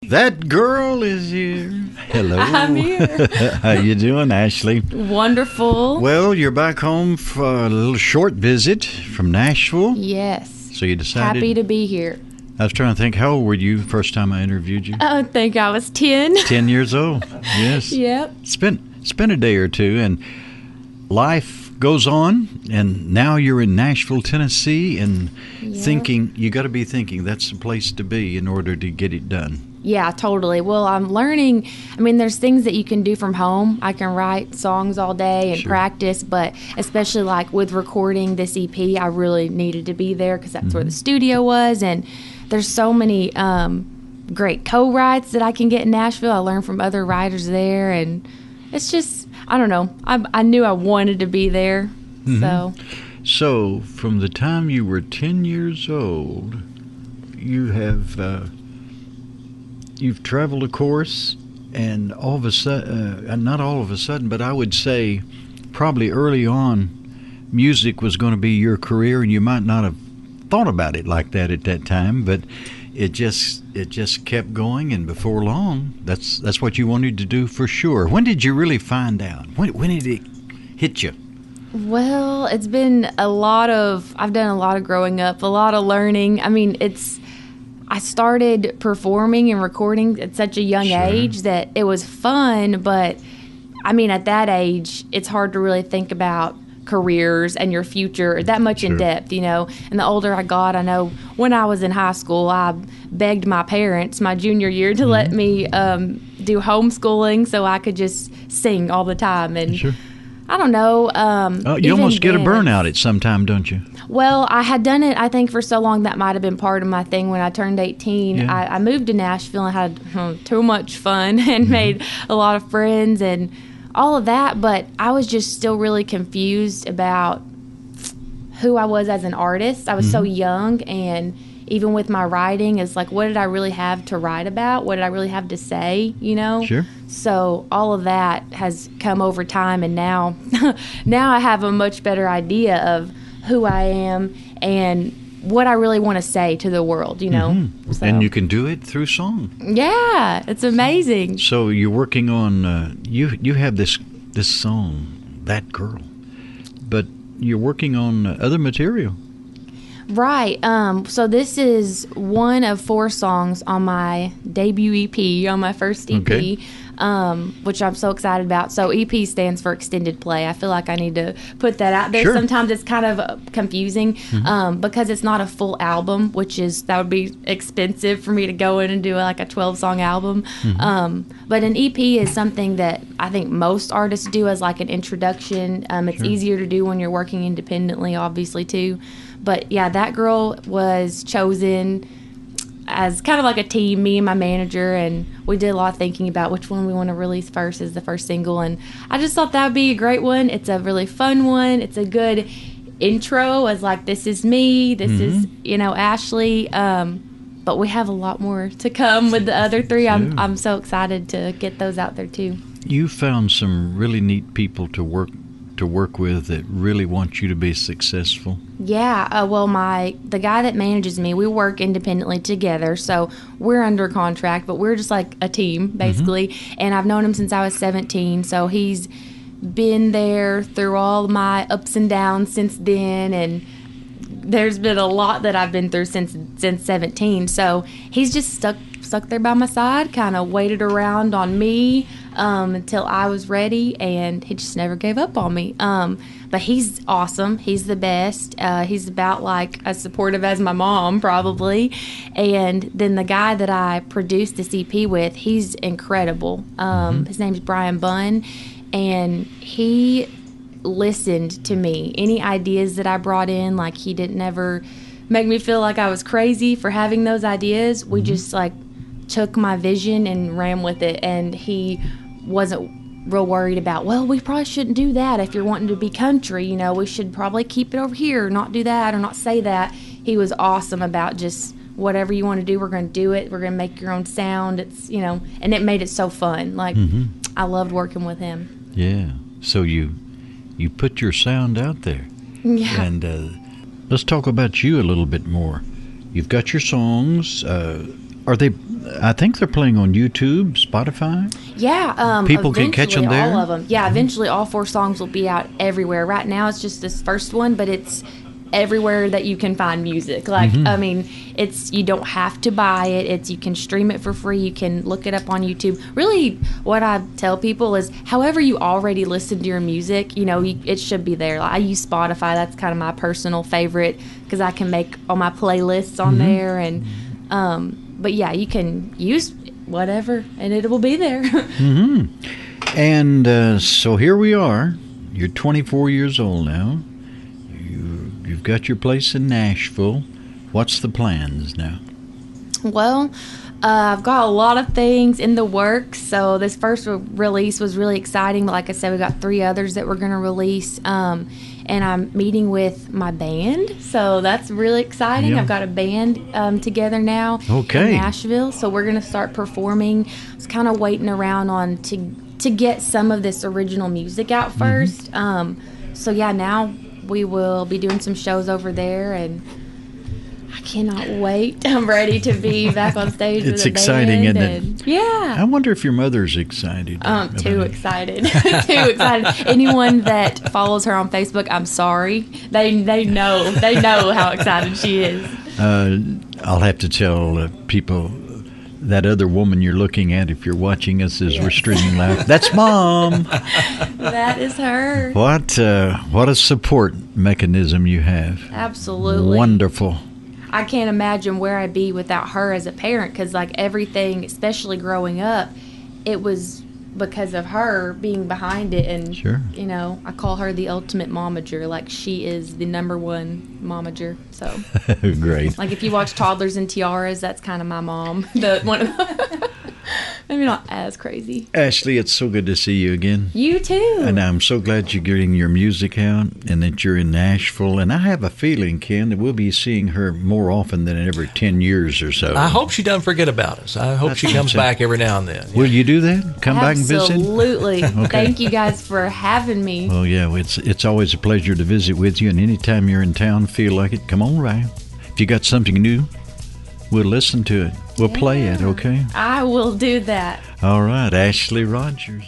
That girl is here. Hello. I'm here. How you doing, Ashleigh? Wonderful. Well, you're back home for a little short visit from Nashville. Yes. So you decided... Happy to be here. I was trying to think, how old were you first time I interviewed you? I think I was 10. 10 years old. Yes. Yep. It's been a day or two, and life goes on, and now you're in Nashville, Tennessee, and thinking, you got to be thinking that's the place to be in order to get it done. Yeah, totally. Well, I'm learning. I mean, there's things that you can do from home. I can write songs all day and practice, but especially like with recording this EP, I really needed to be there because that's where the studio was. And there's so many great co-writes that I can get in Nashville. I learned from other writers there, and it's just, I don't know. I knew I wanted to be there. So from the time you were 10 years old, you have... You've traveled a course, and all of a sudden, not all of a sudden, but I would say probably early on, music was going to be your career, and you might not have thought about it like that at that time, but it just kept going, and before long, that's what you wanted to do for sure. When did you really find out? When did it hit you? Well, it's been I've done a lot of growing up, a lot of learning. I mean, I started performing and recording at such a young age that it was fun, but I mean, at that age, it's hard to really think about careers and your future that much in depth, you know. And the older I got, I know when I was in high school, I begged my parents my junior year to let me do homeschooling so I could just sing all the time. And I don't know. You almost get a burnout at some time, don't you? Well, I had done it, I think, for so long that might have been part of my thing. When I turned 18, I moved to Nashville and had too much fun and made a lot of friends and all of that. But I was just still really confused about who I was as an artist. I was so young, and even with my writing, it's like, what did I really have to write about? What did I really have to say, you know? Sure. So all of that has come over time, and now I have a much better idea of who I am and what I really want to say to the world, you know. So. And you can do it through song. Yeah, it's amazing. So you're working on you have this song, That Girl, but you're working on other material. Right. So this is one of 4 songs on my debut EP, on my first EP, which I'm so excited about. So EP stands for extended play. I feel like I need to put that out there. Sometimes it's kind of confusing because it's not a full album, that would be expensive for me to go in and do like a 12-song album. But an EP is something that I think most artists do as like an introduction. It's easier to do when you're working independently, obviously, too. But yeah, That Girl was chosen as kind of like a team, me and my manager, and we did a lot of thinking about which one we want to release first as the first single. And I just thought that would be a great one. It's a really fun one. It's a good intro as like, this is me, this is, you know, Ashleigh. But we have a lot more to come with the other 3. I'm so excited to get those out there too. You found some really neat people to work with that really want you to be successful. Yeah, well, the guy that manages me, we work independently together, so we're under contract, but we're just like a team, basically. And I've known him since I was 17, so he's been there through all my ups and downs since then, and there's been a lot that I've been through since 17. So he's just stuck there by my side, kind of waited around on me until I was ready, and he just never gave up on me. But he's awesome. He's the best. He's about like as supportive as my mom, probably. And then the guy that I produced this EP with, he's incredible. His name's Brian Bunn, and he listened to me. Any ideas that I brought in, like, he didn't ever make me feel like I was crazy for having those ideas. We just like took my vision and ran with it, and he wasn't real worried about, well, we probably shouldn't do that if you're wanting to be country, you know, we should probably keep it over here, not do that or not say that. He was awesome about just whatever you want to do, we're going to do it, we're going to make your own sound. It's, you know, and it made it so fun. Like, I loved working with him. Yeah. So you put your sound out there. Yeah. And let's talk about you a little bit more. You've got your songs. Are they? I think they're playing on YouTube, Spotify. Yeah, People can catch them there? All of them. Yeah, eventually all 4 songs will be out everywhere. Right now it's just this first one, but it's everywhere that you can find music. Like, I mean, you don't have to buy it. You can stream it for free. You can look it up on YouTube. Really, what I tell people is, however you already listen to your music, it should be there. Like, I use Spotify. That's kind of my personal favorite because I can make all my playlists on there. And but yeah, you can use whatever, and it will be there. And so here we are. You're 24 years old now. You've got your place in Nashville. What's the plans now? Well, I've got a lot of things in the works. So this first release was really exciting. Like I said, we got 3 others that we're going to release. And I'm meeting with my band. So that's really exciting. Yeah. I've got a band together now in Nashville. So we're going to start performing. I was kind of waiting around to get some of this original music out first. So yeah, now we will be doing some shows over there, and I cannot wait. I'm ready to be back on stage with It's a exciting, band. isn't it? Yeah. I wonder if your mother's excited. Too excited. Too excited. Anyone that follows her on Facebook, I'm sorry. They know how excited she is. I'll have to tell people, that other woman you're looking at, if you're watching us as we're streaming live, that's Mom. That is her. What a support mechanism you have. Absolutely. Wonderful. I can't imagine where I'd be without her as a parent, because like everything, especially growing up, it was because of her being behind it. And Sure. I call her the ultimate momager. Like, she is the #1 momager. So Great. like, if you watch Toddlers and Tiaras, that's kind of my mom. Maybe not as crazy. Ashleigh, it's so good to see you again. You too. And I'm so glad you're getting your music out and that you're in Nashville. And I have a feeling, Ken, that we'll be seeing her more often than every 10 years or so. I hope she doesn't forget about us. I hope she comes back every now and then. Will you do that? Come back and visit? Absolutely. Okay. Thank you guys for having me. Well, yeah, it's always a pleasure to visit with you. And anytime you're in town, feel like it, come on right. If you got something new, we'll listen to it. We'll play it, okay? I will do that. All right, Ashleigh Rogers.